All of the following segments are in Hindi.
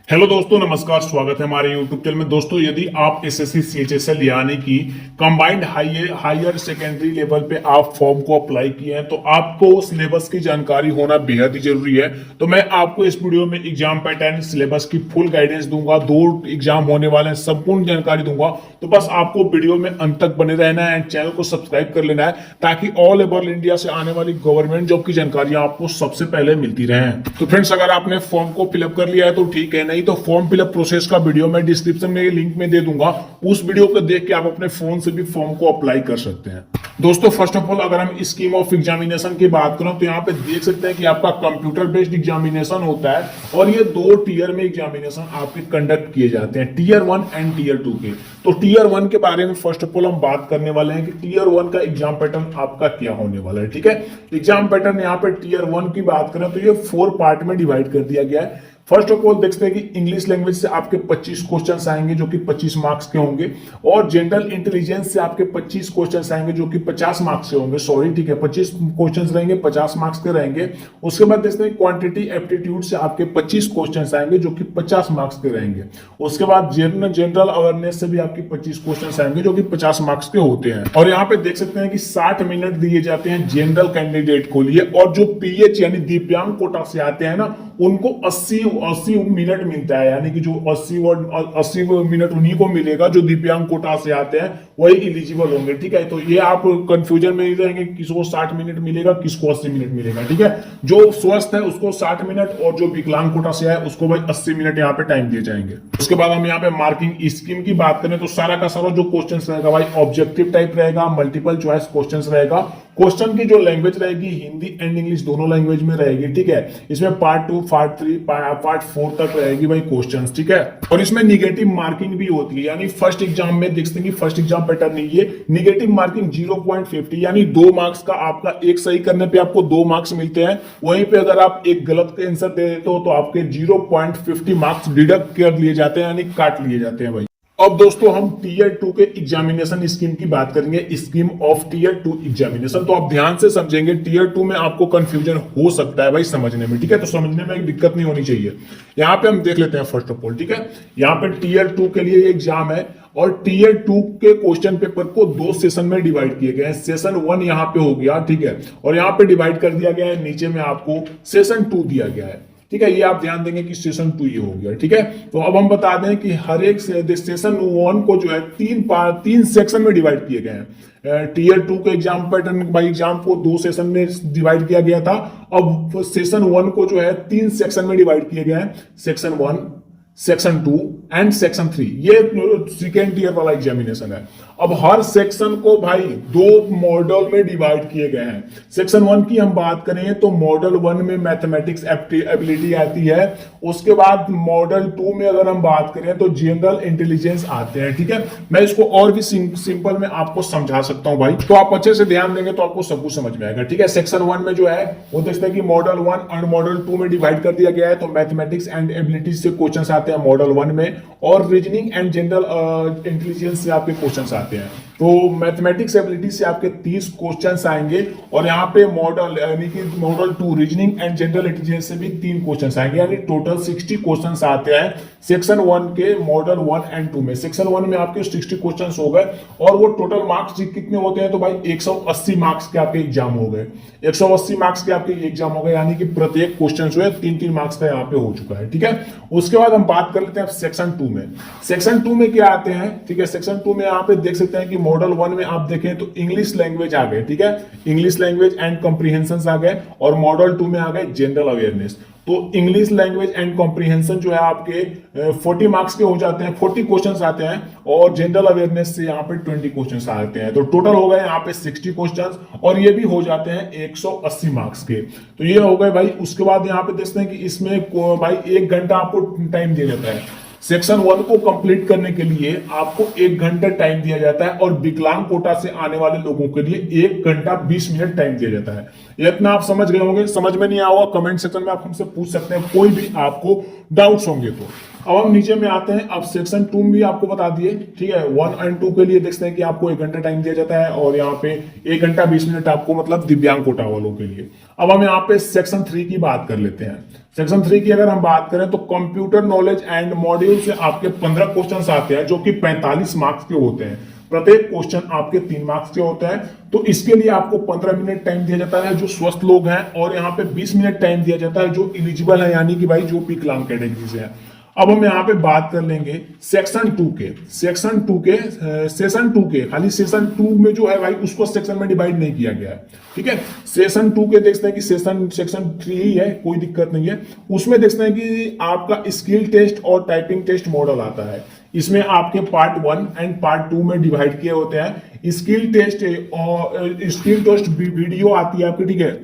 हेलो दोस्तों, नमस्कार। स्वागत है हमारे यूट्यूब चैनल में। दोस्तों, यदि आप एसएससी सीएचएसएल यानी कि कंबाइंड हायर सेकेंडरी लेवल पे आप फॉर्म को अप्लाई किए हैं तो आपको सिलेबस की जानकारी होना बेहद ही जरूरी है। तो मैं आपको इस वीडियो में एग्जाम पैटर्न, सिलेबस की फुल गाइडेंस दूंगा। 2 एग्जाम होने वाले हैं, संपूर्ण जानकारी दूंगा। तो बस आपको वीडियो में अंत तक बने रहना है एंड चैनल को सब्सक्राइब कर लेना है ताकि ऑल ओवर इंडिया से आने वाली गवर्नमेंट जॉब की जानकारियां आपको सबसे पहले मिलती रहे। तो फ्रेंड्स, अगर आपने फॉर्म को फिलअप कर लिया है तो ठीक है, नहीं तो फॉर्म फिलअप प्रोसेस का वीडियो मैं डिस्क्रिप्शन में लिंक में दे दूंगा। उस वीडियो को देख के आप अपने फोन से भी फॉर्म को अप्लाई कर सकते हैं। दोस्तों, फर्स्ट ऑफ ऑल अगर हम स्कीम ऑफ एग्जामिनेशन की बात करें तो यहाँ पे देख सकते हैं कि आपका कंप्यूटर बेस्ड एग्जामिनेशन होता है और ये 2 टीयर में एग्जामिनेशन आपके कंडक्ट किए जाते हैं, टीयर 1 एंड टीयर 2 के। तो टीयर 1 के बारे में फर्स्ट ऑफ ऑल हम बात करने वाले हैं कि टीयर 1 का एग्जाम पैटर्न आपका क्या होने वाला है। ठीक है, एग्जाम पैटर्न यहाँ पे टीयर 1 की बात करें तो ये 4 पार्ट में डिवाइड कर दिया गया है। फर्स्ट ऑफ ऑल देखते हैं कि इंग्लिश लैंग्वेज से आपके 25 क्वेश्चंस आएंगे जो कि 25 मार्क्स के होंगे, और जनरल इंटेलिजेंस से आपके 25 क्वेश्चंस आएंगे जो कि 50 मार्क्स के होंगे। सॉरी, ठीक है, 25 क्वेश्चंस रहेंगे, 50 मार्क्स के रहेंगे। उसके बाद देखते हैं क्वांटिटी एप्टीट्यूड से आपके 25 क्वेश्चंस आएंगे जो कि 50 मार्क्स के रहेंगे। उसके बाद जनरल अवेयरनेस से भी आपके 25 क्वेश्चंस आएंगे जो कि 50 मार्क्स के होते हैं। और यहाँ पे देख सकते हैं कि 60 मिनट दिए जाते हैं जनरल कैंडिडेट को लिए, और जो पीएच यानी दिव्यांग कोटा से आते हैं ना, उनको 80 मिनट मिलता है। यानी कि जो 80 मिनट उन्हीं को मिलेगा जो दिव्यांग कोटा से आते हैं, वही एलिजिबल होंगे। ठीक है, तो ये आप कंफ्यूजन में नहीं रहेंगे किसको 60 मिनट मिलेगा, किसको 80 मिनट मिलेगा। ठीक है, जो स्वस्थ है उसको 60 मिनट और जो विकलांग कोटा से है उसको भाई 80 मिनट यहाँ पे टाइम दिए जाएंगे। उसके बाद हम यहाँ पे मार्किंग स्कीम की बात करें तो सारा का सारा जो क्वेश्चन रहेगा भाई ऑब्जेक्टिव टाइप रहेगा, मल्टीपल चॉइस क्वेश्चन रहेगा। क्वेश्चन की जो लैंग्वेज रहेगी हिंदी एंड इंग्लिश दोनों लैंग्वेज में रहेगी। ठीक है, इसमें पार्ट 2, पार्ट 3, पार्ट 4 तक रहेगी भाई क्वेश्चंस। ठीक है, और इसमें निगेटिव मार्किंग भी होती है। यानी फर्स्ट एग्जाम में देखते हैं कि फर्स्ट एग्जाम पैटर्न नहीं है, निगेटिव मार्किंग 0.50 यानी 2 मार्क्स का आपका एक सही करने पे आपको 2 मार्क्स मिलते हैं। वहीं पे अगर आप एक गलत आंसर दे देते हो तो आपके 0.50 मार्क्स डिडक्ट कर लिए जाते हैं, यानी काट लिए जाते हैं भाई। अब दोस्तों, हम टीयर 2 के एग्जामिनेशन स्कीम की बात करेंगे, स्कीम ऑफ टीयर 2 एग्जामिनेशन। तो आप ध्यान से समझेंगे, टीयर 2 में आपको कंफ्यूजन हो सकता है भाई समझने में। ठीक है, तो समझने में एक दिक्कत नहीं होनी चाहिए। यहाँ पे हम देख लेते हैं फर्स्ट ऑफ ऑल। ठीक है, यहाँ पे टीयर 2 के लिए एग्जाम है और टीयर 2 के क्वेश्चन पेपर को 2 सेशन में डिवाइड किए गए हैं। सेशन 1 यहाँ पे हो गया, ठीक है, और यहाँ पे डिवाइड कर दिया गया है, नीचे में आपको सेशन 2 दिया गया है। ठीक है, ये आप ध्यान देंगे कि सेशन 2 ये हो गया। ठीक है, तो अब हम बता दें कि हर एक सेशन 1 को जो है 3 सेक्शन में डिवाइड किए गए हैं। टीयर 2 के एग्जाम पैटर्न बाई एग्जाम को 2 सेशन में डिवाइड किया गया था। अब सेशन 1 को जो है 3 सेक्शन में डिवाइड किए गए हैं, सेक्शन 1, सेक्शन 2 एंड सेक्शन 3। ये सेकेंड ईयर वाला एग्जामिनेशन है। अब हर सेक्शन को भाई 2 मॉडल में डिवाइड किए गए हैं। सेक्शन 1 की हम बात करें तो मॉडल 1 में मैथमेटिक्स एबिलिटी आती है। उसके बाद मॉडल 2 में अगर हम बात करें तो जनरल इंटेलिजेंस आते हैं। ठीक है, मैं इसको और भी सिंपल में आपको समझा सकता हूं भाई, तो आप अच्छे से ध्यान देंगे तो आपको सब कुछ समझ में आएगा। ठीक है, सेक्शन 1 में जो है वो देखते हैं कि मॉडल 1 और मॉडल 2 में डिवाइड कर दिया गया है। तो मैथमेटिक्स एंड एबिलिटी से क्वेश्चन आते हैं मॉडल 1 में, और रीजनिंग एंड जनरल इंटेलिजेंस से आपके क्वेश्चन आते हैं। तो मैथमेटिक्स एबिलिटी से आपके 30 क्वेश्चंस आएंगे, और यहाँ पे मॉडल यानी कि model 2 reasoning and general intelligence से भी 3 क्वेश्चंस आएंगे, यानी टोटल 60 क्वेश्चंस आते हैं सेक्शन 1 के मॉडल 1 एंड 2 में। सेक्शन 1 में आपके 60 क्वेश्चंस हो गए, और वो टोटल मार्क्स कितने होते हैं तो भाई 180 मार्क्स के आपके एग्जाम हो गए। 180 मार्क्स के आपके एग्जाम हो गए, यानी कि प्रत्येक क्वेश्चन जो है 3-3 मार्क्स का यहाँ पे हो चुका है। ठीक है, उसके बाद हम बात कर लेते हैं सेक्शन 2 में। सेक्शन 2 में क्या आते हैं, ठीक है, सेक्शन 2 में यहाँ पे देख सकते हैं कि मॉडल 1 में आप देखें तो इंग्लिश लैंग्वेज आ गए। ठीक है, इंग्लिश लैंग्वेज एंड कॉम्प्रिहेंशन आ गए, और मॉडल 2 में आ गए जनरल अवेयरनेस। तो इंग्लिश लैंग्वेज एंड कॉम्प्रिहेंशन जो है आपके 40 मार्क्स के हो जाते हैं, 40 क्वेश्चंस आते हैं, और जनरल अवेयरनेस से यहाँ पे 20 क्वेश्चंस आते हैं। तो टोटल हो गए यहाँ पे 60 क्वेश्चंस, और ये भी हो जाते हैं 180 मार्क्स के। तो ये हो गए भाई। उसके बाद यहाँ पे देखते हैं कि इसमें भाई 1 घंटा आपको टाइम दिया जाता है। सेक्शन 1 को कंप्लीट करने के लिए आपको 1 घंटा टाइम दिया जाता है, और विकलांग कोटा से आने वाले लोगों के लिए 1 घंटा 20 मिनट टाइम दिया जाता है। इतना आप समझ गए होंगे। समझ में नहीं आया होगा कमेंट सेक्शन में आप हमसे पूछ सकते हैं, कोई भी आपको डाउट्स होंगे तो। अब हम नीचे में आते हैं। अब सेक्शन 2 भी आपको बता दिए, ठीक है। 1 और 2 के लिए देखते हैं कि आपको 1 घंटा टाइम दिया जाता है और यहाँ पे 1 घंटा 20 मिनट आपको मतलब दिव्यांग कोटा वालों के लिए। अब हम यहाँ पे सेक्शन 3 की बात कर लेते हैं। सेक्शन 3 की अगर हम बात करें तो कंप्यूटर नॉलेज एंड मॉड्यूल से आपके 15 क्वेश्चन आते हैं जो कि 45 मार्क्स के होते हैं। प्रत्येक क्वेश्चन आपके 3 मार्क्स के होते हैं। तो इसके लिए आपको 15 मिनट टाइम दिया जाता है जो स्वस्थ लोग हैं, और यहाँ पे 20 मिनट टाइम दिया जाता है जो एलिजिबल है, यानी कि भाई जो विकलांग कैटेगरी से है। अब हम यहाँ पे बात कर लेंगे सेक्शन 2 के। सेशन 2 के खाली सेशन 2 में जो है भाई उसको सेक्शन में डिवाइड नहीं किया गया है, ठीक है। सेशन 2 के देखते हैं कि सेक्शन 3 ही है, कोई दिक्कत नहीं है। उसमें देखते हैं कि आपका स्किल टेस्ट और टाइपिंग टेस्ट मॉडल आता है। इसमें आपके पार्ट 1 एंड पार्ट 2 में डिवाइड किए होते हैं। स्किल टेस्ट और स्किल टेस्ट वीडियो आती है आपकी, ठीक है।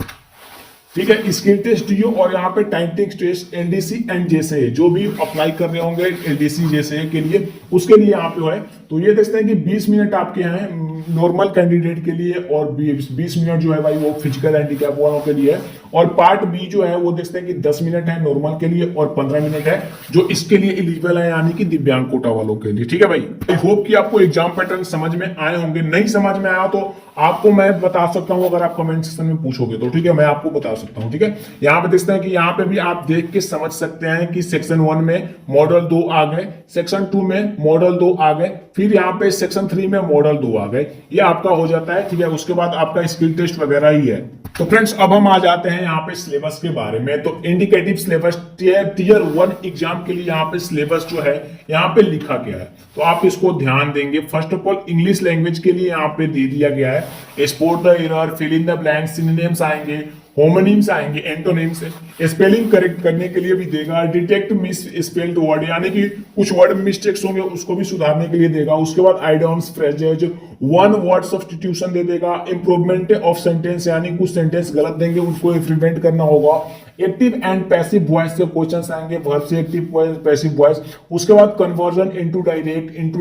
स्किल टेस्ट वीडियो और यहाँ पे टाइपिंग टेस्ट एलडीसी एंड जैसे जो भी अप्लाई कर रहे होंगे एलडीसी जैसे के लिए, उसके लिए यहाँ पे है। तो ये देखते हैं कि 20 मिनट आपके हैं नॉर्मल कैंडिडेट के लिए और 20 मिनट जो है भाई वो फिजिकल हैंडीकैप वालों के लिए है। और पार्ट बी जो है वो देखते हैं कि 10 मिनट है नॉर्मल के लिए और 15 मिनट है जो इसके लिए एलिजिबल है, यानी कि दिव्यांग कोटा वालों के लिए, ठीक है भाई। आई होप कि आपको एग्जाम पैटर्न समझ में आए होंगे। नहीं समझ में आया तो आपको मैं बता सकता हूं, अगर आप कमेंट सेक्शन में पूछोगे तो, ठीक है, मैं आपको बता सकता हूं, ठीक है। यहाँ पे देखते हैं कि यहाँ पे भी आप देख के समझ सकते हैं कि सेक्शन 1 में मॉडल 2 आ गए, सेक्शन 2 में मॉडल 2 आ गए, फिर यहाँ पे सेक्शन 3 में मॉडल 2 आ गए। ये आपका हो जाता है, ठीक है। उसके बाद आपका स्किल टेस्ट वगैरह ही है। तो फ्रेंड्स अब हम आ जाते हैं यहाँ पे सिलेबस के बारे में। तो इंडिकेटिव सिलेबस टीयर 1 एग्जाम के लिए यहाँ पे सिलेबस जो है यहाँ पे लिखा गया है, तो आप इसको ध्यान देंगे। First of all English language के लिए यहाँ पे दे दिया गया है spot the error, fill in the blank, synonyms आएंगे, होमोनिम्स आएंगे, एंटोनिम्स, स्पेलिंग करेक्ट करने के लिए भी देगा, डिटेक्ट मिस स्पेल्ड वर्ड यानी कि कुछ वर्ड मिस्टेक्स होंगे उसको भी सुधारने के लिए देगा। उसके बाद आइडियम्स, फ्रेजेज, 1 वर्ड सब्स्टिट्यूशन दे देगा, इंप्रूवमेंट ऑफ सेंटेंस यानी कुछ सेंटेंस गलत देंगे उनको प्रिवेंट करना होगा। एक्टिव एंड पैसिव वॉइस से क्वेश्चंस आएंगे, वर्ब से एक्टिव वॉइस, पैसिव वॉइस। उसके बाद कन्वर्जन इनटू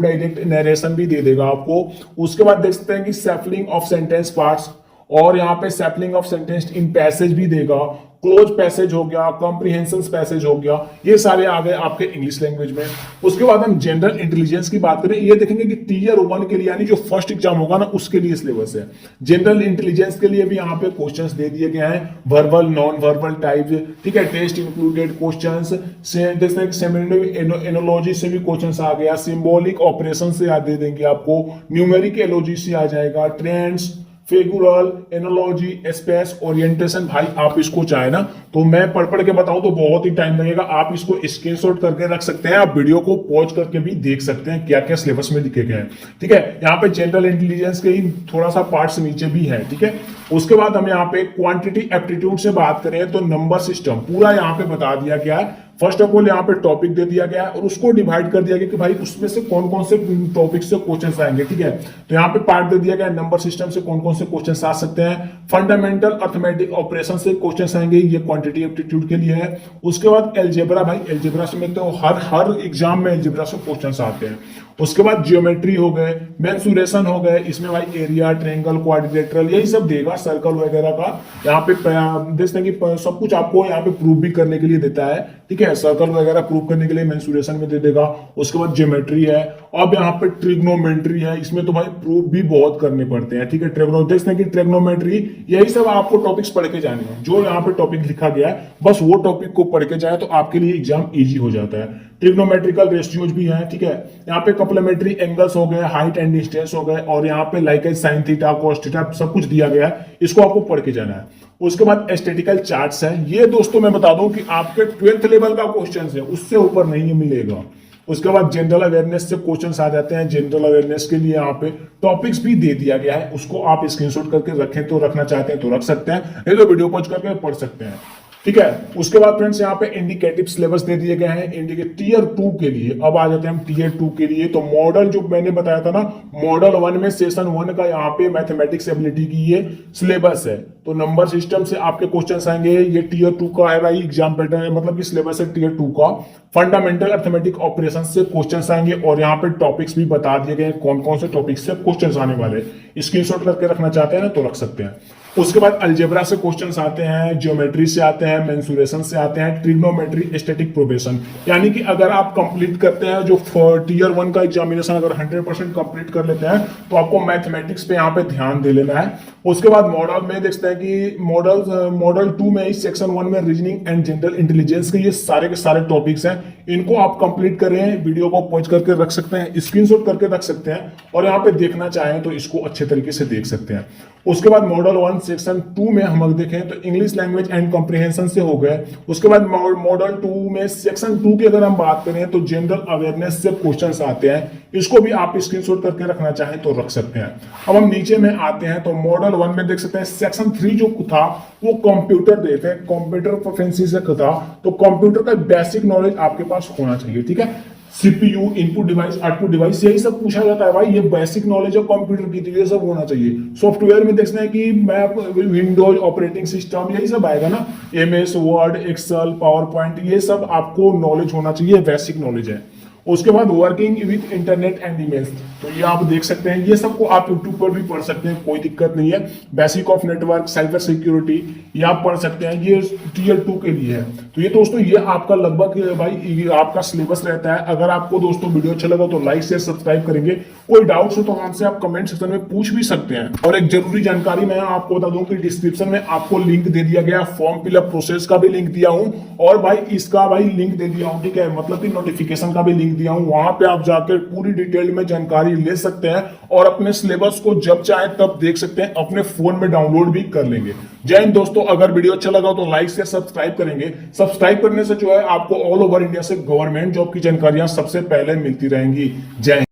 डायरेक्ट नरेशन भी दे देगा आपको। उसके बाद देख सकते हैं कि सैम्पलिंग ऑफ सेंटेंस पार्ट्स, और यहाँ पे sampling of sentence in passage भी देगा, क्लोज पैसेज हो गया, कॉम्प्रिहेंशन पैसेज हो गया, ये सारे आ गए आपके इंग्लिश लैंग्वेज में। उसके बाद हम जनरल इंटेलिजेंस की बात करें, ये देखेंगे कि टीयर 1 के लिए यानी जो फर्स्ट एग्जाम होगा ना उसके लिए सिलेबस है। जनरल इंटेलिजेंस के लिए भी यहाँ पे क्वेश्चंस दे दिए गए हैं, वर्बल, नॉन वर्बल टाइप, ठीक है। टेस्ट इंक्लूडेड क्वेश्चंस से एनोलॉजी से भी क्वेश्चंस आ गया, सिंबॉलिक ऑपरेशन से याद दे देंगे आपको, न्यूमेरिक एलॉजी से आ जाएगा, trends, figural, analogy, space orientation. भाई आप इसको चाहे ना तो मैं पढ़ के बताऊं तो बहुत ही टाइम लगेगा, आप इसको स्क्रीनशॉट करके रख सकते हैं, आप वीडियो को पॉज करके भी देख सकते हैं क्या क्या सिलेबस में लिखे गए हैं, ठीक है। यहाँ पे जनरल इंटेलिजेंस के ही थोड़ा सा पार्ट्स नीचे भी है, ठीक है। उसके बाद हम यहाँ पे क्वांटिटी एप्टीट्यूड से बात करें तो नंबर सिस्टम पूरा यहाँ पे बता दिया गया है। फर्स्ट ऑफ ऑल यहाँ पे टॉपिक दे दिया गया है और उसको डिवाइड कर दिया गया कि भाई उसमें से कौन कौन से टॉपिक से क्वेश्चंस आएंगे, ठीक है। तो यहाँ पे पार्ट दे दिया गया है नंबर सिस्टम से कौन कौन से क्वेश्चंस आ सकते हैं, फंडामेंटल अर्थमेटिक ऑपरेशन से क्वेश्चंस आएंगे, ये क्वांटिटी एप्टीट्यूड के लिए है। उसके बाद एलजेब्रा, भाई एलजेब्रा से मिलते हो हर एग्जाम में एलजेब्रा से क्वेश्चंस आते हैं। उसके बाद जियोमेट्री हो गए, मेंसुरेशन हो गए, इसमें भाई एरिया, ट्रायंगल, क्वाड्रिलेटरल यही सब देगा, सर्कल वगैरह का। यहाँ पे देखते हैं कि सब कुछ आपको यहाँ पे प्रूव भी करने के लिए देता है, ठीक है। सर्कल वगैरह प्रूव करने के लिए मेंसुरेशन में दे देगा। उसके बाद ज्योमेट्री है, अब यहाँ पे ट्रिग्नोमेट्री है, इसमें तो भाई प्रूफ भी बहुत करने पड़ते हैं, ठीक है। देखते हैं कि ट्रिग्नोमेट्री, यही सब आपको टॉपिक्स पढ़ के जाने हैं, जो यहाँ पे टॉपिक लिखा गया है बस वो टॉपिक को पढ़ के जाए तो आपके लिए एग्जाम इजी हो जाता है। ट्रिग्नोमेट्रिकल रेशियोज भी है, ठीक है। यहाँ पे कॉम्प्लीमेंट्री एंगल्स हो गए, हाइट एंड डिस्टेंस हो गए, और यहाँ पे like sine theta, cos theta सब कुछ दिया गया है, इसको आपको पढ़ के जाना है। उसके बाद एस्थेटिकल चार्ट्स है, ये दोस्तों मैं बता दूं कि आपके 12th लेवल का क्वेश्चन है, उससे ऊपर नहीं मिलेगा। उसके बाद जनरल अवेयरनेस से क्वेश्चंस आ जाते हैं, जनरल अवेयरनेस के लिए यहाँ पे टॉपिक्स भी दे दिया गया है, उसको आप स्क्रीनशॉट करके रखें तो रखना चाहते हैं तो रख सकते हैं, नहीं तो वीडियो पॉज करके पढ़ सकते हैं, ठीक है। उसके बाद फ्रेंड्स यहाँ पे इंडिकेटिव सिलेबस दे दिए गए हैं टीयर 2 के लिए। अब आ जाते हैं हम टीयर 2 के लिए। तो मॉडल जो मैंने बताया था ना, मॉडल 1 में सेशन 1 का यहाँ पे मैथमेटिक्स एबिलिटी की ये सिलेबस है। तो नंबर सिस्टम से आपके क्वेश्चंस आएंगे, ये टीयर 2 का है भाई एग्जाम पैटर्न है, मतलब कि सिलेबस है टीयर 2 का। फंडामेंटल अर्थमेटिक ऑपरेशन से क्वेश्चंस आएंगे और यहाँ पे टॉपिक्स भी बता दिए गए कौन कौन से टॉपिक से क्वेश्चंस आने वाले, स्क्रीनशॉट करके रखना चाहते हैं ना तो रख सकते हैं। उसके बाद अलजेब्रा से क्वेश्चंस आते हैं, ज्योमेट्री से आते हैं, मेंसुरेशन से आते हैं, ट्रिग्नोमेट्री, स्टैटिक प्रोग्रेशन। यानी कि अगर आप कंप्लीट करते हैं जो टीयर 1 का एग्जामिनेशन अगर 100% कंप्लीट कर लेते हैं तो आपको मैथमेटिक्स पे यहाँ पे ध्यान दे लेना है। उसके बाद मॉडल में देखते हैं कि मॉडल 2 में सेक्शन 1 में रीजनिंग एंड जनरल इंटेलिजेंस के ये सारे के सारे टॉपिक्स हैं, इनको आप कंप्लीट कर रहे हैं, वीडियो को पॉज करके रख सकते हैं, स्क्रीनशॉट करके रख सकते हैं और यहाँ पे देखना चाहें तो इसको अच्छे तरीके से देख सकते हैं। उसके बाद मॉडल 1 सेक्शन 2 में हम देखें तो इंग्लिश लैंग्वेज एंड कॉम्प्रिहेंशन से हो गए। उसके बाद मॉडल 2 में सेक्शन 2 की अगर हम बात करें तो जनरल अवेयरनेस से क्वेश्चंस आते हैं, इसको भी आप स्क्रीनशॉट करके रखना चाहें तो रख सकते हैं। अब हम नीचे में आते हैं तो मॉडल 1 में देख सकते हैं सेक्शन 3 जो था वो कंप्यूटर देते हैं, कंप्यूटर प्रोफिशिएंसी से था, तो कंप्यूटर का बेसिक नॉलेज आपके पास होना चाहिए। ठीक है, CPU, input device, output device, यही सब पूछा जाता है भाई, ये बेसिक नॉलेज है कंप्यूटर की, तो ये सब होना चाहिए। सॉफ्टवेयर में देखते हैं कि मैप, विंडोज ऑपरेटिंग सिस्टम, यही सब आएगा ना, MS Word, Excel, PowerPoint, ये सब आपको नॉलेज होना चाहिए, बेसिक नॉलेज है। उसके बाद working with internet and emails, तो ये आप देख सकते हैं, ये सबको आप यूट्यूब पर भी पढ़ सकते हैं, कोई दिक्कत नहीं है। Basic of network, cyber security, ये आप पढ़ सकते हैं, ये टीयर 2 के लिए है। तो ये दोस्तों ये आपका लगभग भाई ये आपका सिलेबस रहता है। अगर आपको दोस्तों वीडियो अच्छा लगा तो लाइक शेयर सब्सक्राइब करेंगे, कोई डाउट्स हो तो हमसे आप कमेंट सेक्शन में पूछ भी सकते हैं। और एक जरूरी जानकारी मैं आपको बता दूं कि डिस्क्रिप्शन में आपको लिंक दे दिया गया, फॉर्म फिलअप प्रोसेस का भी लिंक दिया हूं और भाई इसका भाई लिंक दे दिया हूं, ठीक है, मतलब कि नोटिफिकेशन का भी लिंक दिया हूं, वहां पे आप जाकर पूरी डिटेल में जानकारी ले सकते हैं और अपने सिलेबस को जब चाहे तब देख सकते हैं, अपने फोन में डाउनलोड भी कर लेंगे। जय हिंद दोस्तों, अगर वीडियो अच्छा लगा तो लाइक से सब्सक्राइब करेंगे। सब्सक्राइब करने से जो है आपको ऑल ओवर इंडिया से गवर्नमेंट जॉब की जानकारियां सबसे पहले मिलती रहेंगी। जय हिंद।